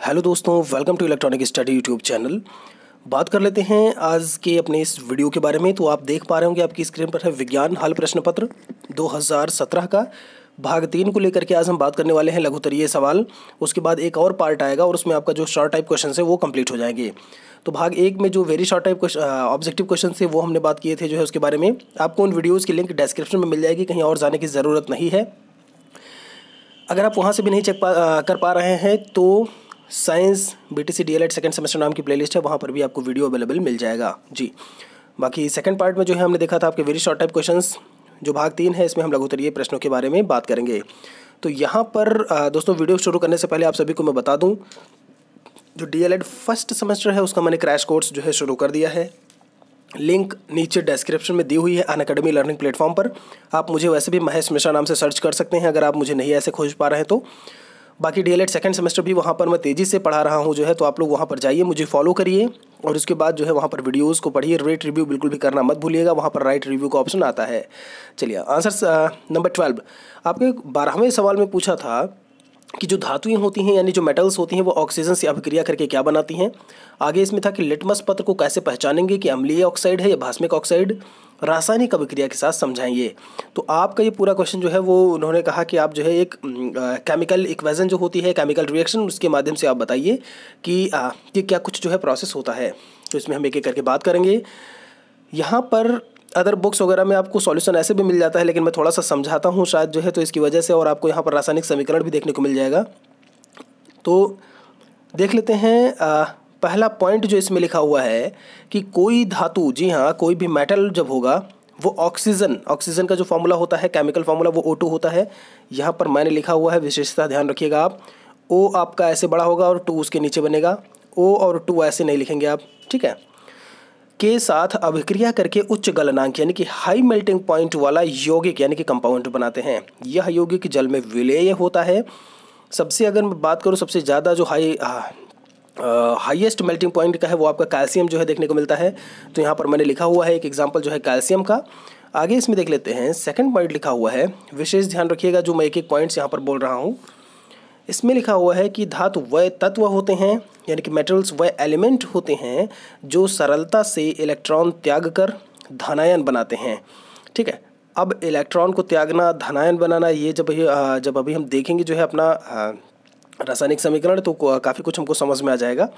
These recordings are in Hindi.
हेलो दोस्तों, welcome to electronic study YouTube channel. बात कर लेते हैं आज के अपने इस वीडियो के बारे में। तो आप देख पा रहे होंगे आपकी स्क्रीन पर है विज्ञान हल प्रश्न पत्र 2017 का भाग 3 को लेकर के आज हम बात करने वाले हैं लघुत्तरीय सवाल। उसके बाद एक और पार्ट आएगा और उसमें आपका जो शॉर्ट टाइप क्वेश्चन है वो कंप्लीट हो जाएंगे। तो भाग 1 में जो very short type objective question थे वो हमने बात किए थे जो है उसके बारे में। आपको उन वीडियोज़ की लिंक डिस्क्रिप्शन में मिल जाएगी, कहीं और जाने की ज़रूरत नहीं है। अगर आप वहाँ से भी नहीं चेक कर पा रहे हैं तो science BTC DLED second semester नाम की प्लेलिस्ट है, वहाँ पर भी आपको वीडियो अवेलेबल मिल जाएगा जी। बाकी सेकंड पार्ट में जो है हमने देखा था आपके वेरी शॉर्ट टाइप क्वेश्चंस, जो भाग 3 है इसमें हम लघुत्तरीय प्रश्नों के बारे में बात करेंगे। तो यहाँ पर दोस्तों वीडियो शुरू करने से पहले आप सभी को मैं बता दूँ, जो DLED फर्स्ट सेमेस्टर है उसका मैंने क्रैश कोर्स जो है शुरू कर दिया है। लिंक नीचे डिस्क्रिप्शन में दी हुई है अनअकैडमी लर्निंग प्लेटफॉर्म पर। आप मुझे वैसे भी महेश मिश्रा नाम से सर्च कर सकते हैं अगर आप मुझे नहीं ऐसे खोज पा रहे हैं तो। बाकी DLED सेकंड सेमेस्टर भी वहाँ पर मैं तेज़ी से पढ़ा रहा हूँ जो है, तो आप लोग वहाँ पर जाइए, मुझे फॉलो करिए और उसके बाद जो है वहाँ पर वीडियोज़ को पढ़िए। रेट रिव्यू बिल्कुल भी करना मत भूलिएगा, वहाँ पर राइट रिव्यू का ऑप्शन आता है। चलिए आंसर नंबर 12। आपके 12वें सवाल में पूछा था कि जो धातुएं होती हैं यानी जो मेटल्स होती हैं वो ऑक्सीजन से अभिक्रिया करके क्या बनाती हैं। आगे इसमें था कि लिटमस पत्र को कैसे पहचानेंगे कि अम्लीय ऑक्साइड है या भास्मिक ऑक्साइड, रासायनिक अभिक्रिया के साथ समझाएंगे। तो आपका ये पूरा क्वेश्चन जो है वो उन्होंने कहा कि आप जो है एक केमिकल इक्वेशन जो होती है, केमिकल रिएक्शन, उसके माध्यम से आप बताइए कि ये क्या कुछ जो है प्रोसेस होता है। तो इसमें हम एक एक करके बात करेंगे। यहाँ पर अदर बुक्स वगैरह में आपको सॉल्यूशन ऐसे भी मिल जाता है, लेकिन मैं थोड़ा सा समझाता हूँ शायद जो है तो इसकी वजह से, और आपको यहाँ पर रासायनिक समीकरण भी देखने को मिल जाएगा। तो देख लेते हैं पहला पॉइंट जो इसमें लिखा हुआ है कि कोई धातु, जी हाँ, कोई भी मेटल जब होगा वो ऑक्सीजन का जो फॉर्मूला होता है, केमिकल फार्मूला, वो O2 होता है। यहाँ पर मैंने लिखा हुआ है, विशेषता ध्यान रखिएगा आप। O आपका ऐसे बड़ा होगा और 2 उसके नीचे बनेगा। O और 2 ऐसे नहीं लिखेंगे आप, ठीक है। के साथ अभिक्रिया करके उच्च गलनांक यानी कि हाई मेल्टिंग पॉइंट वाला यौगिक यानी कि कंपाउंड बनाते हैं। यह यौगिक जल में विलेय होता है। सबसे अगर मैं बात करूँ सबसे ज़्यादा जो हाईएस्ट मेल्टिंग पॉइंट का है वो आपका कैल्शियम जो है देखने को मिलता है। तो यहाँ पर मैंने लिखा हुआ है एक एग्जांपल जो है कैल्शियम का। आगे इसमें देख लेते हैं, सेकंड पॉइंट लिखा हुआ है, विशेष ध्यान रखिएगा जो मैं एक एक पॉइंट्स यहाँ पर बोल रहा हूँ। इसमें लिखा हुआ है कि धातु वह तत्व होते हैं यानी कि मेटल्स वह एलिमेंट होते हैं जो सरलता से इलेक्ट्रॉन त्याग कर धनायन बनाते हैं, ठीक है। अब इलेक्ट्रॉन को त्यागना, धनायन बनाना, ये जब अभी हम देखेंगे जो है अपना रासायनिक समीकरण, तो काफ़ी कुछ हमको समझ में आ जाएगा।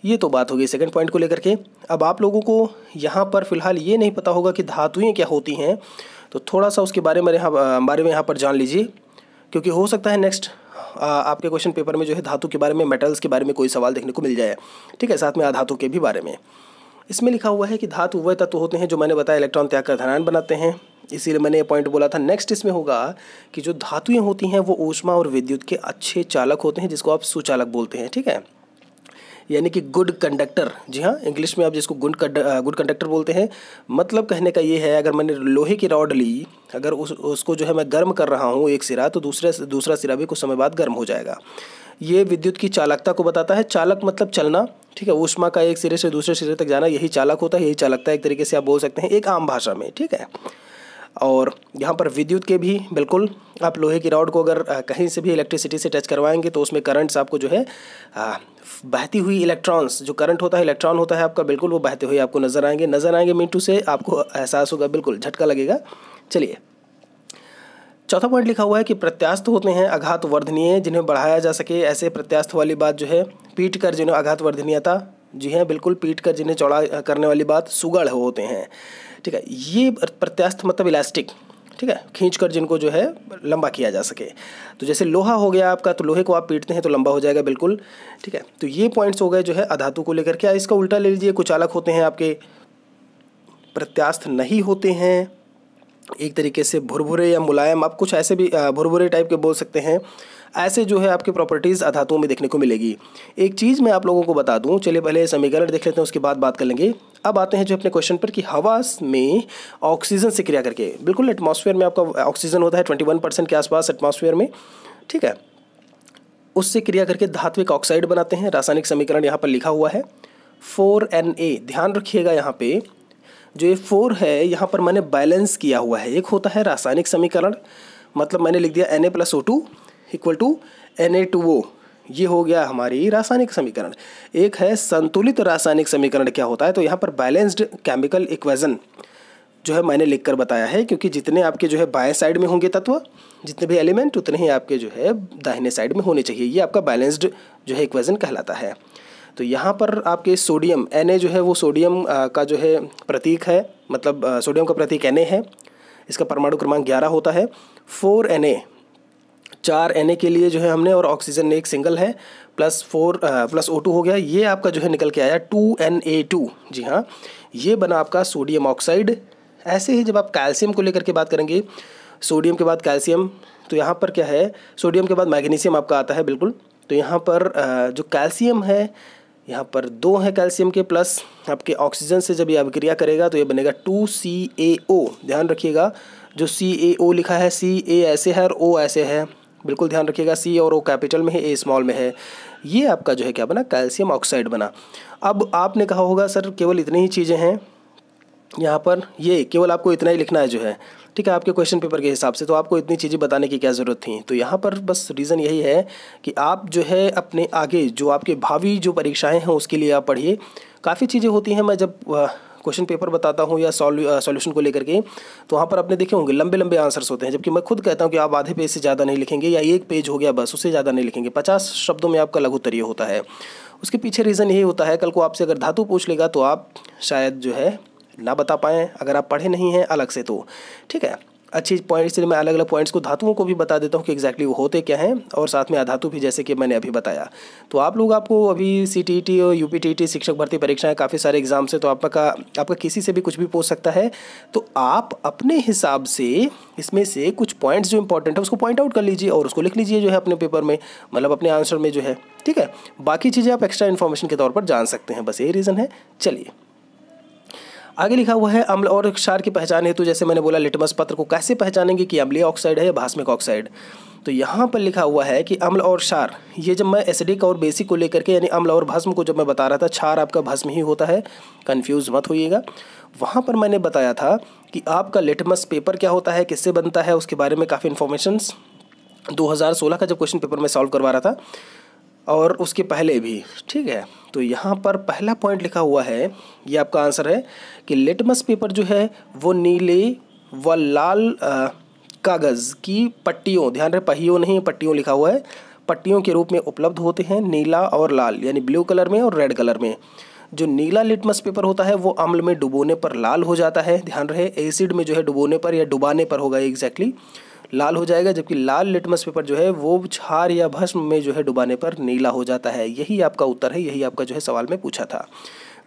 ये तो बात हो गई सेकंड पॉइंट को लेकर के। अब आप लोगों को यहाँ पर फिलहाल ये नहीं पता होगा कि धातुएं क्या होती हैं, तो थोड़ा सा उसके बारे में यहाँ पर जान लीजिए, क्योंकि हो सकता है नेक्स्ट आपके क्वेश्चन पेपर में जो है धातु के बारे में, मेटल्स के बारे में कोई सवाल देखने को मिल जाए, ठीक है, साथ में अधातु के भी बारे में। इसमें लिखा हुआ है कि धातु वह तत्व होते हैं जो मैंने बताया इलेक्ट्रॉन त्याग कर धनायन बनाते हैं, इसीलिए मैंने ये पॉइंट बोला था। नेक्स्ट इसमें होगा कि जो धातुएं होती हैं वो ऊष्मा और विद्युत के अच्छे चालक होते हैं, जिसको आप सुचालक बोलते हैं, ठीक है, यानी कि गुड कंडक्टर। जी हाँ, इंग्लिश में आप जिसको गुड कंडक्टर बोलते हैं। मतलब कहने का ये है, अगर मैंने लोहे की रॉड ली, अगर उसको जो है मैं गर्म कर रहा हूँ एक सिरा, तो दूसरा सिरा भी कुछ समय बाद गर्म हो जाएगा। ये विद्युत की चालकता को बताता है। चालक मतलब चलना, ठीक है, ऊष्मा का एक सिरे से दूसरे सिरे तक जाना, यही चालक होता है, यही चालकता एक तरीके से आप बोल सकते हैं एक आम भाषा में, ठीक है। और यहाँ पर विद्युत के भी बिल्कुल, आप लोहे की रॉड को अगर कहीं से भी इलेक्ट्रिसिटी से टच करवाएंगे तो उसमें करंट्स आपको जो है बहती हुई इलेक्ट्रॉन्स, जो करंट होता है, इलेक्ट्रॉन होता है आपका, बिल्कुल वो बहते हुए आपको नजर आएंगे मीटू से आपको एहसास होगा, बिल्कुल झटका लगेगा। चलिए, चौथा पॉइंट लिखा हुआ है कि प्रत्यास्थ होते हैं आघात वर्धनीय जिन्हें बढ़ाया जा सके। ऐसे प्रत्यास्थ वाली बात जो है, पीट कर जिन्हें आघात वर्धनीयता, जी हाँ बिल्कुल, पीट कर जिन्हें चौड़ा करने वाली बात सुगढ़ होते हैं, ठीक है। ये प्रत्यास्थ मतलब इलास्टिक, ठीक है, खींच कर जिनको जो है लंबा किया जा सके। तो जैसे लोहा हो गया आपका, तो लोहे को आप पीटते हैं तो लंबा हो जाएगा, बिल्कुल, ठीक है। तो ये पॉइंट्स हो गए जो है अधातु को लेकर के। इसका उल्टा ले लीजिए, कुचालक होते हैं आपके, प्रत्यास्थ नहीं होते हैं, एक तरीके से भुरभुरे या मुलायम, आप कुछ ऐसे भी भुरभुरे टाइप के बोल सकते हैं। ऐसे जो है आपके प्रॉपर्टीज़ अधातुओं में देखने को मिलेगी। एक चीज़ मैं आप लोगों को बता दूं, चलिए पहले समीकरण देख लेते हैं, उसके बाद बात कर लेंगे। अब आते हैं जो अपने क्वेश्चन पर कि हवा में ऑक्सीजन से क्रिया करके, बिल्कुल एटमॉस्फेयर में आपका ऑक्सीजन होता है 21% के आसपास एटमॉस्फेयर में, ठीक है, उससे क्रिया करके धात्विक ऑक्साइड बनाते हैं। रासायनिक समीकरण यहाँ पर लिखा हुआ है 4Na। ध्यान रखिएगा यहाँ पे जो ये 4 है यहाँ पर मैंने बैलेंस किया हुआ है। एक होता है रासायनिक समीकरण, मतलब मैंने लिख दिया Na + O2 = Na2O, ये हो गया हमारी रासायनिक समीकरण। एक है संतुलित रासायनिक समीकरण क्या होता है, तो यहाँ पर बैलेंस्ड केमिकल इक्वेशन जो है मैंने लिखकर बताया है, क्योंकि जितने आपके जो है बाएं साइड में होंगे तत्व, जितने भी एलिमेंट, उतने ही आपके जो है दाहिने साइड में होने चाहिए। ये आपका बैलेंस्ड जो है इक्वेशन कहलाता है। तो यहाँ पर आपके सोडियम Na जो है वो सोडियम का जो है प्रतीक है, मतलब सोडियम का प्रतीक Na है। इसका परमाणु क्रमांक 11 होता है। 4Na 4Na के लिए जो है हमने, और ऑक्सीजन एक सिंगल है, प्लस O2 हो गया। ये आपका जो है निकल के आया 2Na2। जी हाँ, ये बना आपका सोडियम ऑक्साइड। ऐसे ही जब आप कैल्शियम को लेकर के बात करेंगे, सोडियम के बाद कैल्शियम, तो यहाँ पर क्या है, सोडियम के बाद मैग्नीशियम आपका आता है बिल्कुल। तो यहाँ पर जो कैल्शियम है, यहाँ पर 2 है कैल्शियम के, प्लस आपके ऑक्सीजन से जब ये अभिक्रिया करेगा तो ये बनेगा 2CaO। ध्यान रखिएगा, जो CaO लिखा है, Ca ऐसे है और O ऐसे है, बिल्कुल ध्यान रखिएगा। C और O कैपिटल में है, A स्मॉल में है। ये आपका जो है क्या बना, कैल्शियम ऑक्साइड बना। अब आपने कहा होगा सर केवल इतनी ही चीज़ें हैं यहाँ पर, ये केवल आपको इतना ही लिखना है जो है, ठीक है, आपके क्वेश्चन पेपर के हिसाब से, तो आपको इतनी चीज़ें बताने की क्या ज़रूरत थी। तो यहाँ पर बस रीज़न यही है कि आप जो है अपने आगे जो आपके भावी जो परीक्षाएं हैं उसके लिए आप पढ़िए। काफ़ी चीज़ें होती हैं, मैं जब क्वेश्चन पेपर बताता हूँ या सॉल्यूशन को लेकर के, तो वहाँ पर आपने देखे होंगे लंबे लंबे आंसर्स होते हैं, जबकि मैं खुद कहता हूँ कि आप आधे पेज से ज़्यादा नहीं लिखेंगे, या 1 पेज हो गया बस, उससे ज़्यादा नहीं लिखेंगे। 50 शब्दों में आपका लघु उत्तरीय होता है। उसके पीछे रीज़न यही होता है, कल को आपसे अगर धातु पूछ लेगा तो आप शायद जो है ना बता पाएँ, अगर आप पढ़े नहीं हैं अलग से तो, ठीक है। अच्छी पॉइंट, इसलिए मैं अलग अलग पॉइंट्स को, धातुओं को भी बता देता हूँ कि एग्जैक्टली वो होते क्या हैं, और साथ में अधातु भी, जैसे कि मैंने अभी बताया। तो आप लोग, आपको अभी CTET और UPTET शिक्षक भर्ती परीक्षाएं, काफ़ी सारे एग्जाम्स हैं, तो आपका किसी से भी कुछ भी पूछ सकता है। तो आप अपने हिसाब से इसमें से कुछ पॉइंट्स जो इंपॉर्टेंट है उसको पॉइंट आउट कर लीजिए और उसको लिख लीजिए जो है अपने पेपर में, मतलब अपने आंसर में जो है, ठीक है। बाकी चीज़ें आप एक्स्ट्रा इन्फॉर्मेशन के तौर पर जान सकते हैं, बस यही रीज़न है। चलिए आगे लिखा हुआ है, अम्ल और क्षार की पहचान हेतु, जैसे मैंने बोला लिटमस पत्र को कैसे पहचानेंगे कि अम्लीय ऑक्साइड है या भास्मिक ऑक्साइड। तो यहाँ पर लिखा हुआ है कि अम्ल और क्षार, ये जब मैं एसिडिक और बेसिक को लेकर के, यानी अम्ल और भस्म को जब मैं बता रहा था, क्षार आपका भस्म ही होता है, कंफ्यूज मत होइएगा। वहाँ पर मैंने बताया था कि आपका लिटमस पेपर क्या होता है, किससे बनता है, उसके बारे में काफ़ी इन्फॉर्मेशन 2016 का जब क्वेश्चन पेपर में सॉल्व करवा रहा था, और उसके पहले भी, ठीक है। तो यहाँ पर पहला पॉइंट लिखा हुआ है, ये आपका आंसर है कि लिटमस पेपर जो है वो नीले व लाल कागज़ की पट्टियों, ध्यान रहे पहियों नहीं पट्टियों लिखा हुआ है, पट्टियों के रूप में उपलब्ध होते हैं, नीला और लाल, यानी ब्लू कलर में और रेड कलर में। जो नीला लिटमस पेपर होता है वो अम्ल में डुबोने पर लाल हो जाता है, ध्यान रहे, एसिड में जो है डुबोने पर या डुबाने पर होगा एग्जैक्टली लाल हो जाएगा, जबकि लाल लिटमस पेपर जो है वो क्षार या भस्म में जो है डुबाने पर नीला हो जाता है। यही आपका उत्तर है, यही आपका जो है सवाल में पूछा था।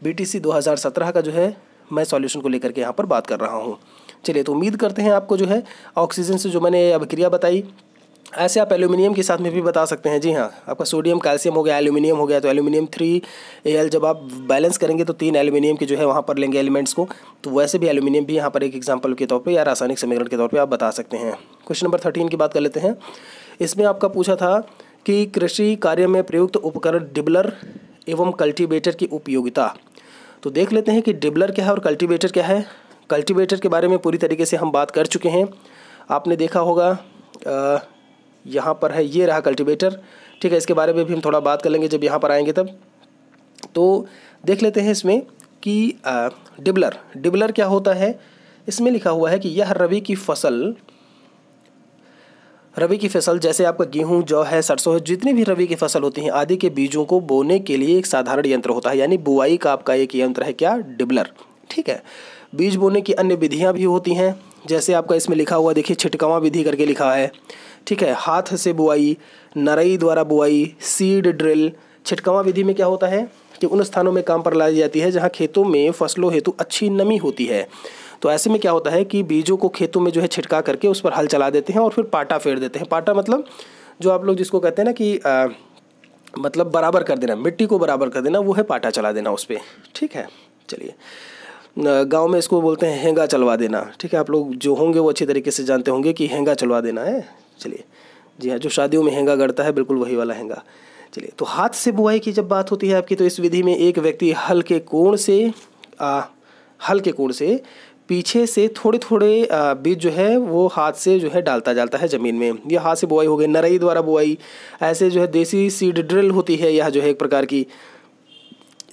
BTC 2017 का जो है मैं सॉल्यूशन को लेकर के यहाँ पर बात कर रहा हूँ। चलिए, तो उम्मीद करते हैं आपको जो है ऑक्सीजन से जो मैंने अभिक्रिया बताई, ऐसे आप एल्यूमिनियम के साथ में भी बता सकते हैं। जी हाँ, आपका सोडियम कैल्शियम हो गया, एल्यूमिनियम हो गया, तो एल्यूमिनियम 3Al जब आप बैलेंस करेंगे तो 3 एल्यूमिनियम के जो है वहाँ पर लेंगे एलिमेंट्स को, तो वैसे भी एल्यूमिनियम भी यहाँ पर एक एग्जांपल के तौर पे या रासायनिक समीकरण के तौर पे आप बता सकते हैं। क्वेश्चन नंबर 13 की बात कर लेते हैं। इसमें आपका पूछा था कि कृषि कार्य में प्रयुक्त उपकरण डिबलर एवं कल्टीवेटर की उपयोगिता। तो देख लेते हैं कि डिबलर क्या है और कल्टीवेटर क्या है। कल्टीवेटर के बारे में पूरी तरीके से हम बात कर चुके हैं, आपने देखा होगा, यहाँ पर है, ये रहा कल्टीवेटर, ठीक है। इसके बारे में भी हम थोड़ा बात कर लेंगे जब यहाँ पर आएंगे तब। तो देख लेते हैं इसमें कि डिबलर क्या होता है। इसमें लिखा हुआ है कि यह रबी की फसल जैसे आपका गेहूं, जौ है, सरसों है, जितनी भी रबी की फसल होती हैं आदि के बीजों को बोने के लिए एक साधारण यंत्र होता है, यानी बुआई का आपका एक यंत्र है क्या, डिबलर, ठीक है। बीज बोने की अन्य विधियाँ भी होती हैं, जैसे आपका इसमें लिखा हुआ देखिए छिटकावा विधि करके लिखा है, ठीक है। हाथ से बुआई, नरई द्वारा बुआई, सीड ड्रिल। छिटकावा विधि में क्या होता है कि उन स्थानों में काम पर लाई जाती है जहाँ खेतों में फसलों हेतु अच्छी नमी होती है। तो ऐसे में क्या होता है कि बीजों को खेतों में जो है छिटका करके उस पर हल चला देते हैं और फिर पाटा फेर देते हैं। पाटा मतलब जो आप लोग जिसको कहते हैं ना कि मतलब बराबर कर देना, मिट्टी को बराबर कर देना, वो है पाटा चला देना उस पर, ठीक है। चलिए, गांव में इसको बोलते हैं हेंगा चलवा देना, ठीक है। आप लोग जो होंगे वो अच्छी तरीके से जानते होंगे कि हेंगा चलवा देना है। चलिए, जी हाँ, जो शादियों में हेंगा गड़ता है, बिल्कुल वही वाला हेंगा। चलिए, तो हाथ से बुआई की जब बात होती है आपकी, तो इस विधि में एक व्यक्ति हल के कोण से पीछे से थोड़े थोड़े बीज जो है वो हाथ से जो है डालता जाता है ज़मीन में। ये हाथ से बुआई हो गई, नरई द्वारा बुआई, ऐसे जो है देसी सीड ड्रिल होती है यह जो है एक प्रकार की।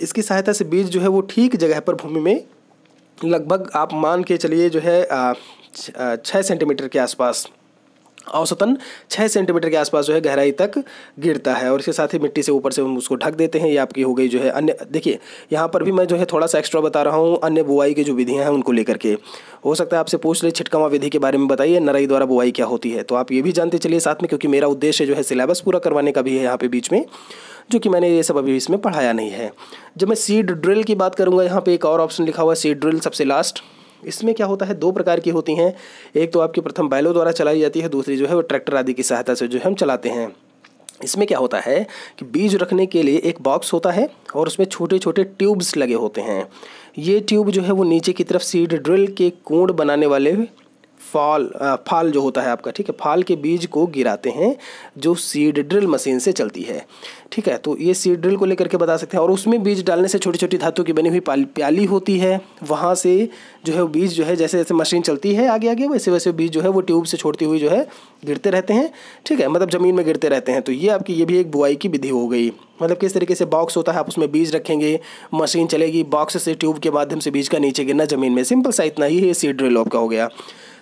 इसकी सहायता से बीज जो है वो ठीक जगह पर भूमि में लगभग आप मान के चलिए जो है 6 सेंटीमीटर के आसपास, औसतन 6 सेंटीमीटर के आसपास जो है गहराई तक गिरता है। और इसके साथ ही मिट्टी से ऊपर से हम उसको ढक देते हैं। ये आपकी हो गई जो है अन्य। देखिए यहाँ पर भी मैं जो है थोड़ा सा एक्स्ट्रा बता रहा हूँ अन्य बुआई की जो विधियाँ हैं उनको लेकर के। हो सकता है आपसे पूछ ले छिटकावा विधि के बारे में बताइए, नरई द्वारा बुआई क्या होती है, तो आप ये भी जानते चलिए साथ में, क्योंकि मेरा उद्देश्य जो है सिलेबस पूरा करवाने का भी है यहाँ पे बीच में, जो कि मैंने ये सब अभी इसमें पढ़ाया नहीं है। जब मैं सीड ड्रिल की बात करूँगा, यहाँ पे एक और ऑप्शन लिखा हुआ है सीड ड्रिल सबसे लास्ट। इसमें क्या होता है, 2 प्रकार की होती हैं। एक तो आपकी प्रथम बैलों द्वारा चलाई जाती है, दूसरी जो है वो ट्रैक्टर आदि की सहायता से जो है हम चलाते हैं। इसमें क्या होता है कि बीज रखने के लिए एक बॉक्स होता है और उसमें छोटे छोटे ट्यूब्स लगे होते हैं। ये ट्यूब जो है वो नीचे की तरफ सीड ड्रिल के कोण बनाने वाले फाल जो होता है आपका, ठीक है, फाल के बीज को गिराते हैं जो सीड ड्रिल मशीन से चलती है। ठीक है, तो ये सीड ड्रिल को लेकर के बता सकते हैं। और उसमें बीज डालने से छोटी छोटी धातु की बनी हुई प्याली होती है, वहाँ से जो है बीज जो है जैसे जैसे मशीन चलती है आगे आगे वैसे वैसे बीज जो है वो ट्यूब से छोड़ती हुई जो है गिरते रहते हैं। ठीक है, मतलब ज़मीन में गिरते रहते हैं। तो ये आपकी ये भी एक बुआई की विधि हो गई। मतलब किस तरीके से बॉक्स होता है, आप उसमें बीज रखेंगे, मशीन चलेगी, बॉक्स से ट्यूब के माध्यम से बीज का नीचे गिरना ज़मीन में। सिंपल सा इतना ही है सीड ड्रिल आपका हो गया।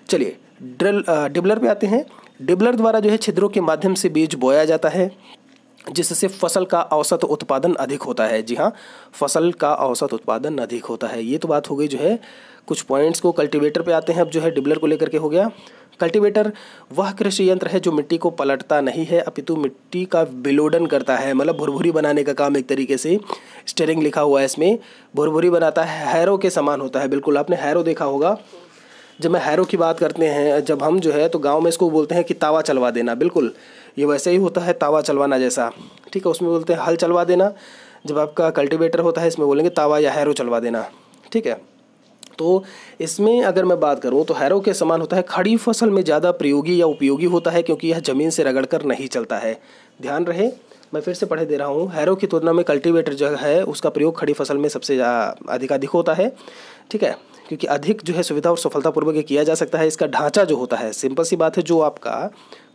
चलिए डिबलर पे आते हैं। डिबलर द्वारा जो है छिद्रों के माध्यम से बीज बोया जाता है, जिससे फसल का औसत उत्पादन अधिक होता है। जी हाँ, फसल का औसत उत्पादन अधिक होता है। ये तो बात हो गई जो है कुछ पॉइंट्स को। कल्टीवेटर पे आते हैं अब, जो है डिबलर को लेकर के हो गया। कल्टीवेटर वह कृषि यंत्र है जो मिट्टी को पलटता नहीं है अपितु मिट्टी का विलोडन करता है, मतलब भुरभुरी बनाने का काम एक तरीके से। स्टीयरिंग लिखा हुआ है इसमें, भुरभुरी बनाता है, हैरो के समान होता है। बिल्कुल आपने हैरो देखा होगा। जब मैं हैरो की बात करते हैं, जब हम जो है तो गांव में इसको बोलते हैं कि तावा चलवा देना। बिल्कुल ये वैसे ही होता है, तावा चलवाना जैसा। ठीक है, उसमें बोलते हैं हल चलवा देना। जब आपका कल्टीवेटर होता है इसमें बोलेंगे तावा या हैरो चलवा देना। ठीक है, तो इसमें अगर मैं बात करूं तो हैरो के समान होता है। खड़ी फसल में ज़्यादा प्रयोगी या उपयोगी होता है क्योंकि यह ज़मीन से रगड़कर नहीं चलता है। ध्यान रहे, मैं फिर से पढ़े दे रहा हूँ। हैरो की तुलना में कल्टीवेटर जो है उसका प्रयोग खड़ी फसल में सबसे अधिक होता है। ठीक है, क्योंकि अधिक जो है सुविधा और सफलतापूर्वक किया जा सकता है। इसका ढांचा जो होता है, सिंपल सी बात है, जो आपका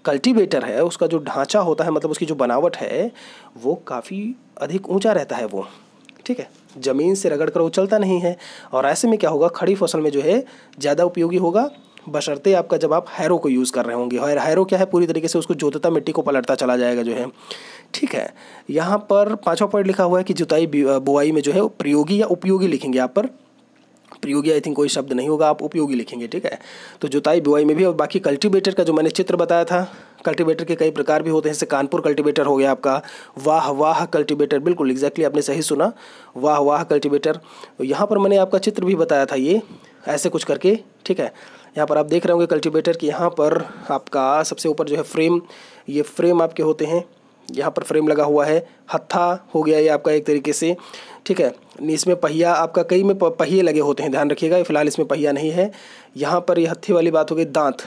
कल्टीवेटर है उसका जो ढांचा होता है, मतलब उसकी जो बनावट है वो काफ़ी अधिक ऊंचा रहता है वो। ठीक है, ज़मीन से रगड़ कर वो चलता नहीं है। और ऐसे में क्या होगा, खड़ी फसल में जो है ज़्यादा उपयोगी होगा, बशर्ते आपका जब आप हैरो को यूज़ कर रहे होंगे। और हैरो क्या है, पूरी तरीके से उसको जोतता मिट्टी को पलटता चला जाएगा जो है। ठीक है, यहाँ पर 5वां पॉइंट लिखा हुआ है कि जुताई बुआई में जो है प्रयोगी या उपयोगी लिखेंगे आप। पर प्रयोगी आई थिंक कोई शब्द नहीं होगा, आप उपयोगी लिखेंगे। ठीक है, तो जुताई बुआई में भी। और बाकी कल्टीवेटर का जो मैंने चित्र बताया था, कल्टीवेटर के कई प्रकार भी होते हैं। जैसे कानपुर कल्टीवेटर हो गया आपका, वाह कल्टीवेटर, बिल्कुल एग्जैक्टली आपने सही सुना, वाह कल्टीवेटर। यहाँ पर मैंने आपका चित्र भी बताया था, ये ऐसे कुछ करके। ठीक है, यहाँ पर आप देख रहे होंगे कल्टीवेटर की, यहाँ पर आपका सबसे ऊपर जो है फ्रेम, ये फ्रेम आपके होते हैं, यहाँ पर फ्रेम लगा हुआ है। हत्था हो गया ये आपका एक तरीके से। ठीक है, इसमें पहिया आपका, कई में पहिए लगे होते हैं, ध्यान रखिएगा। फिलहाल इसमें पहिया नहीं है। यहाँ पर ये हत्थे वाली बात हो गई। दांत,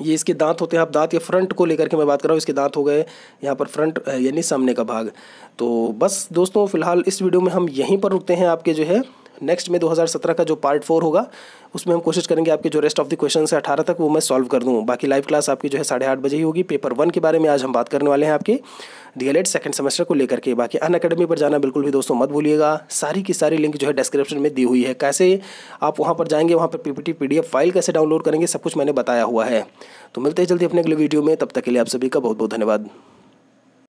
ये इसके दांत होते हैं। आप दांत या फ्रंट को लेकर के मैं बात कर रहा हूँ, इसके दांत हो गए। यहाँ पर फ्रंट यानी सामने का भाग। तो बस दोस्तों फिलहाल इस वीडियो में हम यहीं पर रुकते हैं। आपके जो है नेक्स्ट में 2017 का जो पार्ट 4 होगा उसमें हम कोशिश करेंगे आपके जो रेस्ट ऑफ द क्वेश्चन है 18 तक वो मैं सॉल्व कर दूँ। बाकी लाइव क्लास आपकी जो है 8:30 बजे ही होगी। पेपर 1 के बारे में आज हम बात करने वाले हैं आपके डीएलएड सेकंड सेमेस्टर को लेकर के। बाकी अनअकैडमी पर जाना बिल्कुल भी दोस्तों मत भूलिएगा। सारी की सारी लिंक जो है डिस्क्रिप्शन में दी हुई है। कैसे आप वहाँ पर जाएंगे, वहाँ पर पीपीटी पीडीएफ फाइल कैसे डाउनलोड करेंगे, सब कुछ मैंने बताया हुआ है। तो मिलते हैं जल्दी अपने अगले वीडियो में, तब तक के लिए आप सभी का बहुत बहुत धन्यवाद।